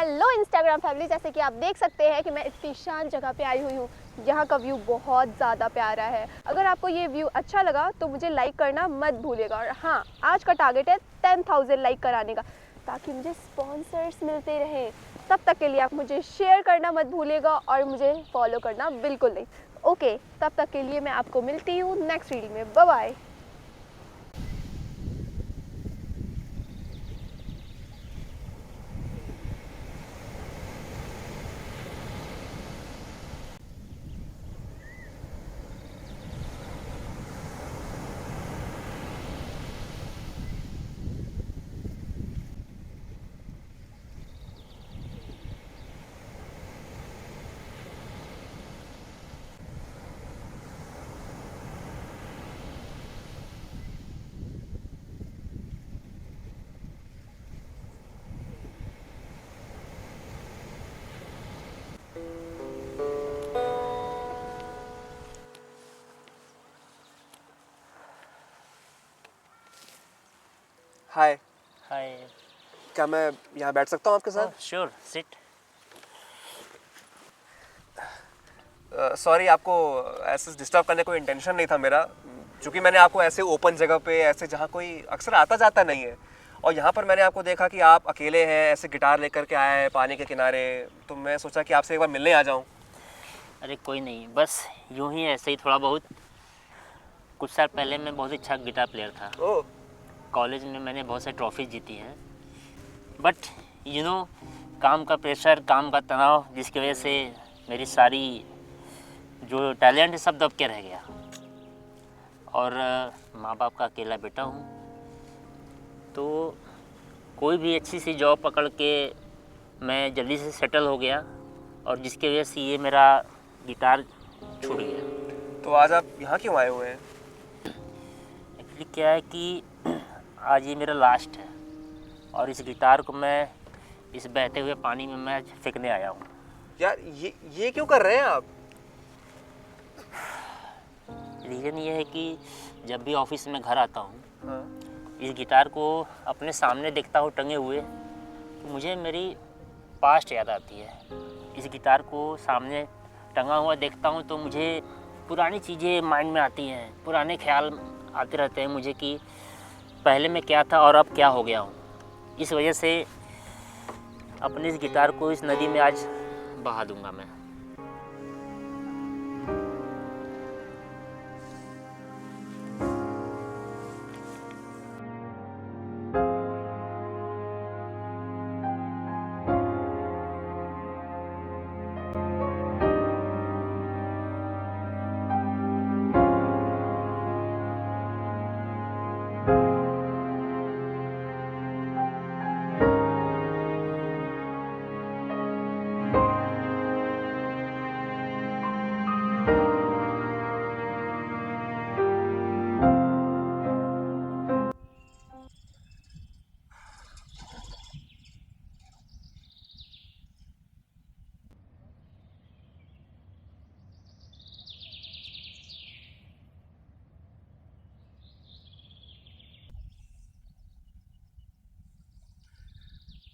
Hello Instagram family, जैसे कि आप देख सकते हैं कि मैं इतनी शांत जगह पे आई हुई हूँ जहाँ का व्यू बहुत ज़्यादा प्यारा है। अगर आपको ये व्यू अच्छा लगा तो मुझे लाइक करना मत भूलिएगा। और हाँ, आज का टारगेट है 10,000 लाइक कराने का, ताकि मुझे स्पॉन्सर्स मिलते रहें। तब तक के लिए आप मुझे शेयर करना मत भूलिएगा और मुझे फॉलो करना बिल्कुल नहीं। ओके, तब तक के लिए मैं आपको मिलती हूँ नेक्स्ट रील में। Bye bye. हाय। हाय। क्या मैं यहाँ बैठ सकता हूँ आपके साथ? Sure, seat. सॉरी, आपको ऐसे डिस्टर्ब करने कोई इंटेंशन नहीं था मेरा, क्योंकि मैंने आपको ऐसे ओपन जगह पे, ऐसे जहाँ कोई अक्सर आता जाता नहीं है, और यहाँ पर मैंने आपको देखा कि आप अकेले हैं, ऐसे गिटार लेकर के आए हैं पानी के किनारे, तो मैं सोचा कि आपसे एक बार मिलने आ जाऊँ। अरे कोई नहीं, बस यूं ही ऐसे ही थोड़ा बहुत। कुछ साल पहले मैं बहुत अच्छा गिटार प्लेयर था। ओह। कॉलेज में मैंने बहुत सारी ट्रॉफी जीती हैं, बट काम का प्रेशर, काम का तनाव, जिसकी वजह से मेरी सारी जो टैलेंट है सब दब के रह गया। और माँ बाप का अकेला बेटा हूँ, तो कोई भी अच्छी सी जॉब पकड़ के मैं जल्दी से सेटल हो गया, और जिसकी वजह से ये मेरा गिटार छूट गया। तो आज आप यहाँ क्यों आए हुए हैं? एक्चुअली क्या है कि आज ये मेरा लास्ट है, और इस गिटार को मैं इस बहते हुए पानी में मैं फेंकने आया हूँ। यार ये क्यों कर रहे हैं आप? रीज़न ये है कि जब भी ऑफिस में घर आता हूँ, हाँ। इस गिटार को अपने सामने देखता हूँ टंगे हुए, तो मुझे मेरी पास्ट याद आती है। इस गिटार को सामने टंगा हुआ देखता हूँ तो मुझे पुरानी चीज़ें माइंड में आती हैं, पुराने ख्याल आते रहते हैं मुझे कि पहले मैं क्या था और अब क्या हो गया हूँ। इस वजह से अपने इस गिटार को इस नदी में आज बहा दूंगा मैं।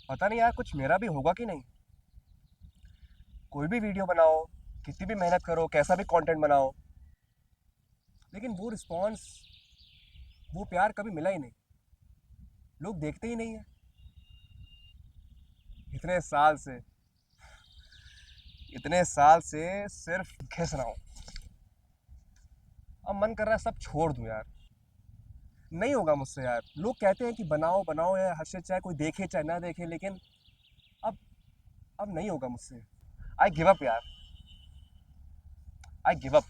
पता नहीं यार, कुछ मेरा भी होगा कि नहीं। कोई भी वीडियो बनाओ, कितनी भी मेहनत करो, कैसा भी कंटेंट बनाओ, लेकिन वो रिस्पॉन्स, वो प्यार कभी मिला ही नहीं। लोग देखते ही नहीं है। इतने साल से सिर्फ घिस रहा हूँ। अब मन कर रहा है सब छोड़ दूं यार। नहीं होगा मुझसे यार। लोग कहते हैं कि बनाओ बनाओ यार, हर्षित, चाहे कोई देखे चाहे ना देखे, लेकिन अब अब नहीं होगा मुझसे। आई गिव अप यार, I give up.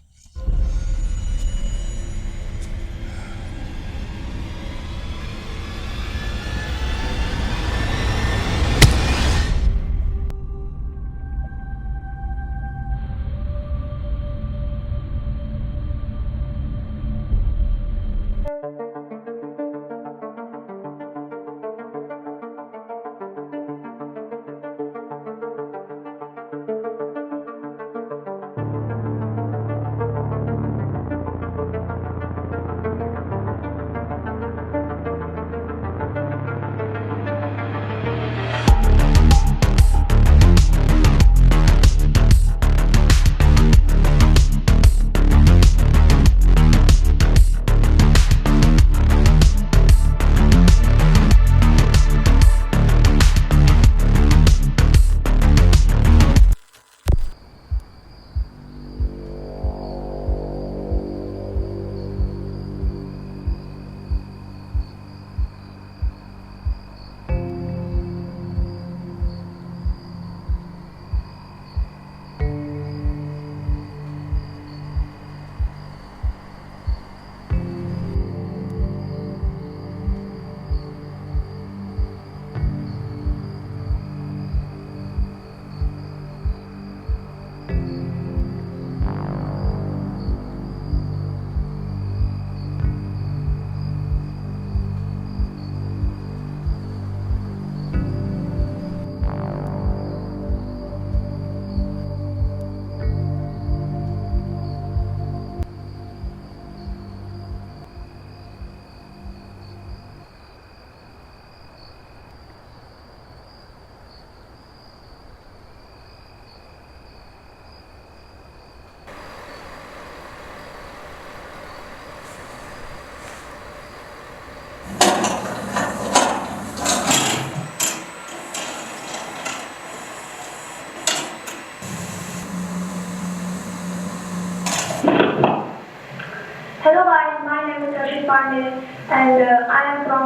Hello guys, my name is Harshit Pandey and I am from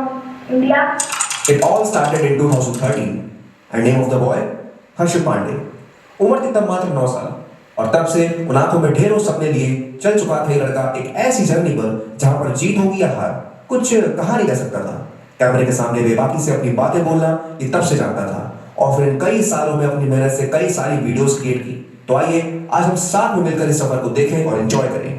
India. It all started in 2013 and name of the boy हर्षित पांडे। उम्र थी तब मात्र 9 साल और तब से उन आंखों में ढेरों सपने लिए चल चुका था ये लड़का एक ऐसी जर्नी पर जहां पर जीत होगी या हार कुछ कहा नहीं जा सकता था। कैमरे के सामने बेबाकी से अपनी बातें बोलना ये तब से जानता था और फिर इन कई सालों में अपनी मेहनत से कई सारी वीडियोस क्रिएट की। तो आइए आज हम साथ में मिलकर इस सफर को देखें और एंजॉय करें।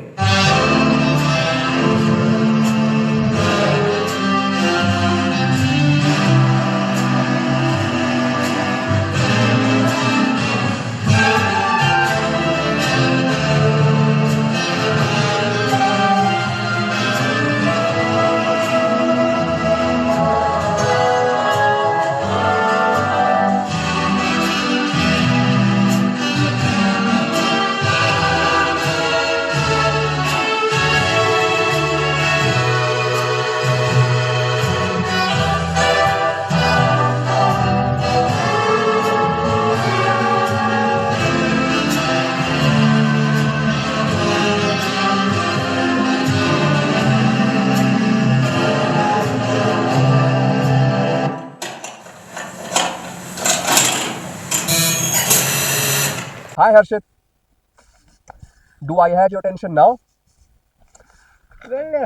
Hi Harshit, do I have your attention now? Well,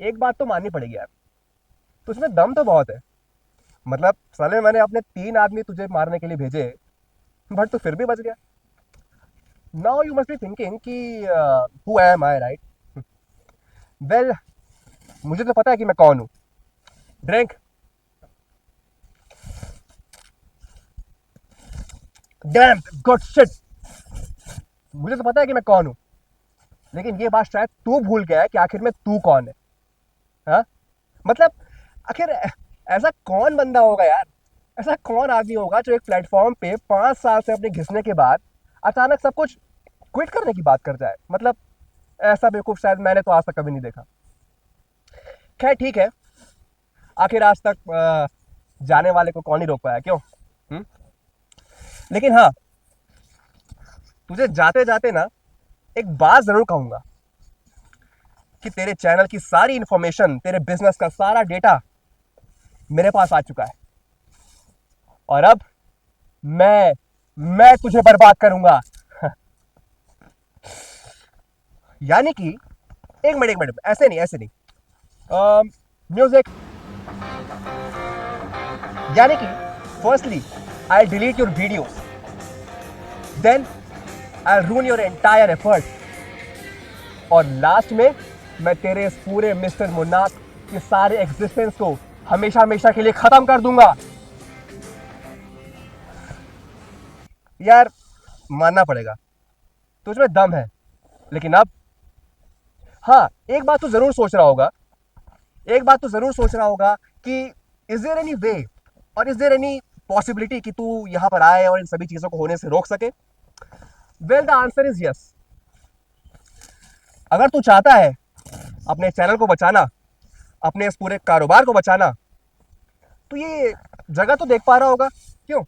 एक बात तो माननी पड़ेगी यार, तुझमें दम तो बहुत है। मतलब साले मैंने अपने 3 आदमी तुझे मारने के लिए भेजे, बट तू फिर भी बच गया। Now you must be thinking कि who am I, right? Well, मुझे तो पता है कि मैं कौन हूँ। Drink. Damn, good shit. मुझे तो पता है कि मैं कौन हूं, लेकिन ये बात शायद तू भूल गया है कि आखिर में तू कौन है। हाँ, मतलब आखिर ऐसा कौन बंदा होगा यार, ऐसा कौन आदमी होगा जो एक प्लेटफॉर्म पे 5 साल से अपने घिसने के बाद अचानक सब कुछ क्विट करने की बात कर जाए। मतलब ऐसा बेवकूफ शायद मैंने तो आज तक कभी नहीं देखा। खैर ठीक है, आखिर आज तक जाने वाले को कौन ही रोक पाया, क्यों? लेकिन हाँ, तुझे जाते जाते ना एक बात जरूर कहूंगा कि तेरे चैनल की सारी इंफॉर्मेशन, तेरे बिजनेस का सारा डेटा मेरे पास आ चुका है और अब मैं तुझे बर्बाद करूंगा। यानी कि एक मिनट, ऐसे नहीं म्यूजिक। यानी कि firstly I delete your videos, then I'll ruin your entire effort और लास्ट में मैं तेरे इस पूरे मिस्टर मुन्नास के सारे एग्जिस्टेंस को हमेशा हमेशा के लिए खत्म कर दूंगा। यार मानना पड़ेगा तुझमें दम है, लेकिन अब हाँ, एक बात तो जरूर सोच रहा होगा कि इज देयर एनी वे और इज देयर एनी पॉसिबिलिटी कि तू यहां पर आए और इन सभी चीजों को होने से रोक सके। Well the answer is yes. अगर तू चाहता है अपने चैनल को बचाना, अपने इस पूरे कारोबार को बचाना, तो ये जगह तो देख पा रहा होगा, क्यों?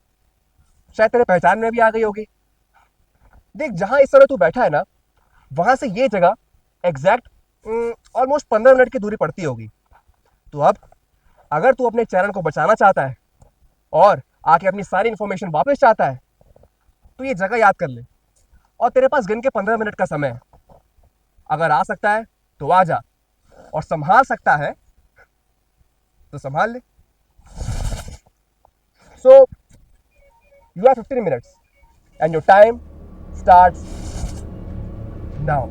शायद तेरे पहचान में भी आ गई होगी। देख, जहां इस समय तू बैठा है ना, वहां से ये जगह एग्जैक्ट ऑलमोस्ट 15 मिनट की दूरी पड़ती होगी। तो अब अगर तू अपने चैनल को बचाना चाहता है और आके अपनी सारी इंफॉर्मेशन वापस चाहता है, तो ये जगह याद कर ले और तेरे पास गिन के 15 मिनट का समय है। अगर आ सकता है तो आ जा, और संभाल सकता है तो संभाल ले। So you have 15 minutes and your time starts now.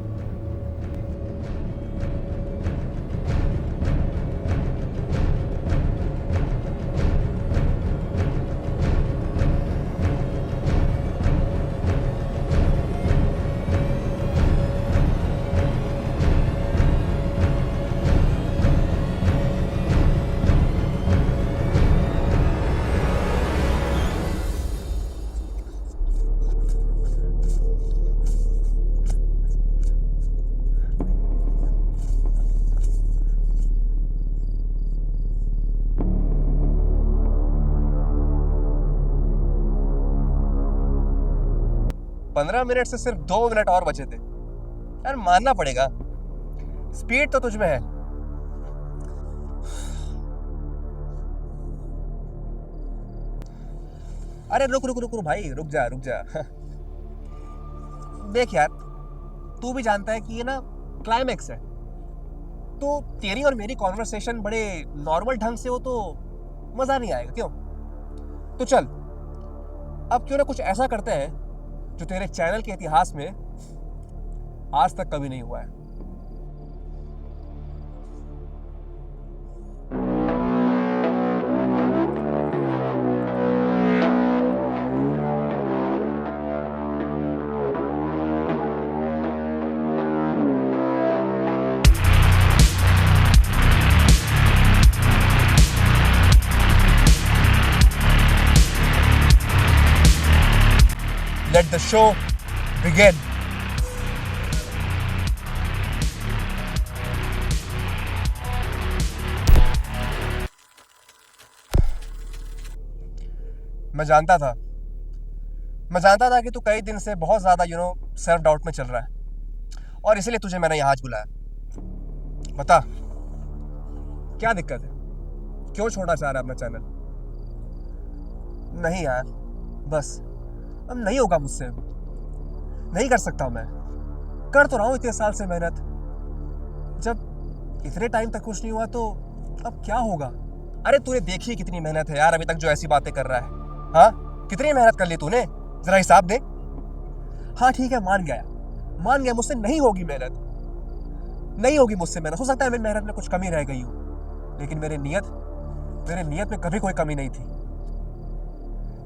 पंद्रह मिनट से सिर्फ 2 मिनट और बचे थे। यार मानना पड़ेगा, स्पीड तो तुझ में है। अरे रुक रुक रुक रुक भाई, रुक जा रुक जा। देख यार, तू भी जानता है कि ये ना क्लाइमैक्स है, तो तेरी और मेरी कॉन्वर्सेशन बड़े नॉर्मल ढंग से हो तो मजा नहीं आएगा, क्यों? तो चल अब क्यों ना कुछ ऐसा करते हैं जो तेरे चैनल के इतिहास में आज तक कभी नहीं हुआ है। Let the show begin. मैं जानता था कि तू कई दिन से बहुत ज़्यादा सेल्फ डाउट में चल रहा है, और इसीलिए तुझे मैंने यहाँ आज बुलाया। बता क्या दिक्कत है, क्यों छोड़ना चाह रहा है अपना चैनल? नहीं यार, बस अब नहीं होगा मुझसे, नहीं कर सकता मैं। कर तो रहा हूँ इतने साल से मेहनत, जब इतने टाइम तक कुछ नहीं हुआ तो अब क्या होगा? अरे तूने देखी कितनी मेहनत है यार अभी तक जो ऐसी बातें कर रहा है। हाँ, कितनी मेहनत कर ली तूने, जरा हिसाब दे। हाँ ठीक है, मान गया मुझसे नहीं होगी मेहनत, नहीं होगी मुझसे मेहनत। हो सकता है मेरी मेहनत में कुछ कमी रह गई हो, लेकिन मेरी नीयत में कभी कोई कमी नहीं थी।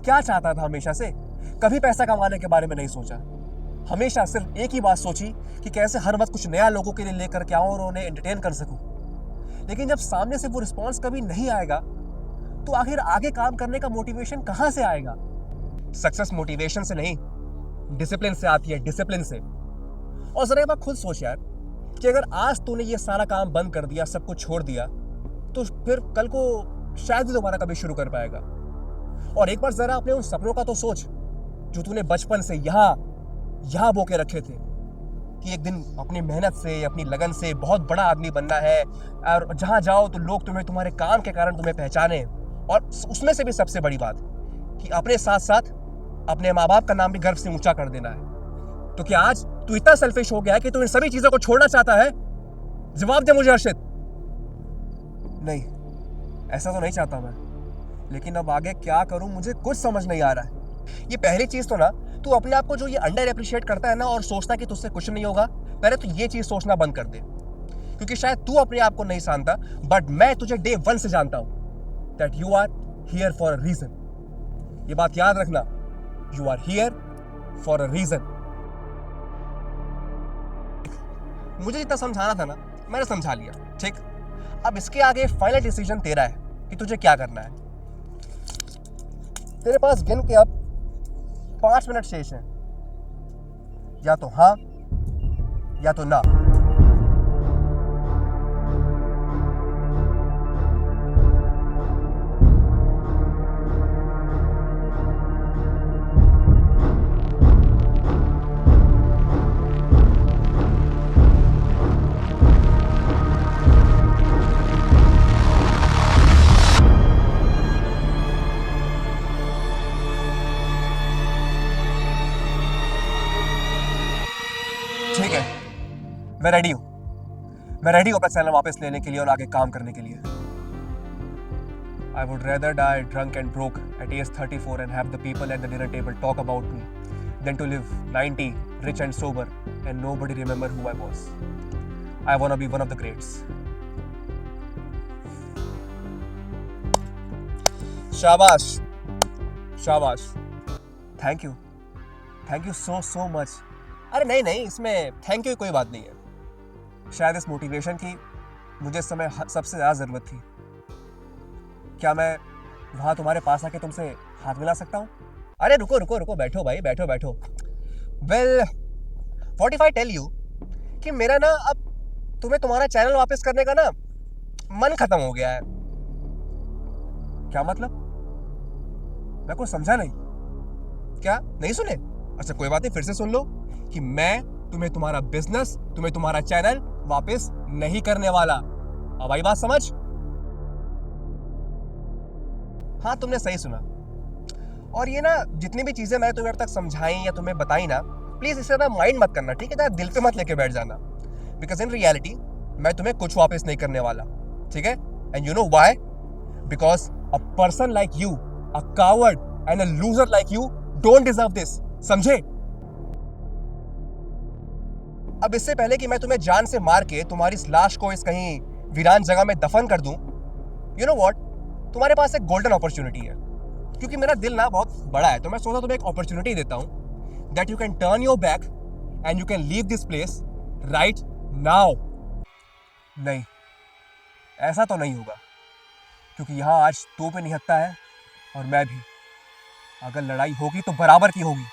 क्या चाहता था हमेशा से? कभी पैसा कमाने के बारे में नहीं सोचा, हमेशा सिर्फ एक ही बात सोची कि कैसे हर वक्त कुछ नया लोगों के लिए लेकर के आऊं और उन्हें एंटरटेन कर सकूं। लेकिन जब सामने से वो रिस्पॉन्स कभी नहीं आएगा तो आखिर आगे काम करने का मोटिवेशन कहां से आएगा? सक्सेस मोटिवेशन से नहीं, डिसिप्लिन से आती है, डिसिप्लिन से। और जरा एक बार खुद सोच यार कि अगर आज तूने ये सारा काम बंद कर दिया, सब कुछ छोड़ दिया, तो फिर कल को शायद ही दोबारा कभी शुरू कर पाएगा। और एक बार जरा अपने उन सपनों का तो सोच जो तूने बचपन से यहाँ बोके रखे थे कि एक दिन अपनी मेहनत से, अपनी लगन से बहुत बड़ा आदमी बनना है, और जहाँ जाओ तो लोग तुम्हारे काम के कारण तुम्हें पहचाने। और उसमें से भी सबसे बड़ी बात कि अपने साथ साथ अपने माँ बाप का नाम भी गर्व से ऊंचा कर देना है। तो क्या आज तू इतना सेल्फिश हो गया है कि तू इन सभी चीजों को छोड़ना चाहता है? जवाब दे मुझे अर्शित। नहीं, ऐसा तो नहीं चाहता मैं, लेकिन अब आगे क्या करूं मुझे कुछ समझ नहीं आ रहा है। ये पहली चीज तो ना, तू अपने आप को जो ये अंडर एप्रिशिएट करता है ना और सोचता है कि तुझसे कुछ नहीं होगा, पहले तो ये चीज सोचना बंद कर दे, क्योंकि शायद तू अपने आप को नहीं जानता, बट मैं तुझे डे 1 से जानता हूं that you are here for a reason. ये बात याद रखना, you are here for a reason. मुझे जितना समझाना था ना, मैंने समझा लिया, ठीक? अब इसके आगे फाइनल डिसीजन तेरा है कि तुझे क्या करना है। तेरे पास गिन के अब 5 मिनट शेष हैं, या तो हाँ या तो ना। ठीक है, मैं रेडी हूँ अपना चैनल वापस लेने के लिए और आगे काम करने के लिए। I would rather die drunk and broke at age 34 and have the people at the dinner table talk about me than to live 90 rich and sober and nobody remember who I was. I wanna be one of the greats. शाबाश। Thank you so much। अरे नहीं, इसमें thank you कोई बात नहीं है। शायद इस मोटिवेशन की मुझे इस समय सबसे ज़्यादा ज़रूरत थी। क्या मैं वहाँ तुम्हारे पास आके तुमसे हाथ मिला सकता हूँ? अरे रुको, बैठो भाई, बैठो। Well, what if I tell you कि मेरा ना अब तुम्हें तुम्हारा चैनल वापस करने का ना मन खत्म हो गया है। क्या मतलब? मैं कुछ समझा नहीं। क्या नहीं सुने? अच्छा कोई बात नहीं, फिर से सुन लो कि मैं तुम्हें तुम्हारा बिजनेस, तुम्हें तुम्हारा चैनल वापस नहीं करने वाला। अब आई बात समझ? हाँ, तुमने सही सुना। और ये ना जितनी भी चीजें मैंने तुम्हें अब तक समझाई या तुम्हें बताई ना, प्लीज इसे ना माइंड मत करना, ठीक है? ज़्यादा दिल पे मत लेके बैठ जाना, बिकॉज इन रियलिटी मैं तुम्हें कुछ वापस नहीं करने वाला, ठीक है? And you know why? Because a person like you, a coward and a loser like you don't deserve this, समझे? अब इससे पहले कि मैं तुम्हें जान से मार के तुम्हारी इस लाश को इस कहीं वीरान जगह में दफन कर दूं, यू नो व्हाट, तुम्हारे पास एक गोल्डन अपॉर्चुनिटी है। क्योंकि मेरा दिल ना बहुत बड़ा है, तो मैं सोचा तुम्हें एक अपॉर्चुनिटी देता हूं that you can turn your back and you can leave this place right now. नहीं, ऐसा तो नहीं होगा, क्योंकि यहां आज तू भी निहत्था है और मैं भी। अगर लड़ाई होगी तो बराबर की होगी।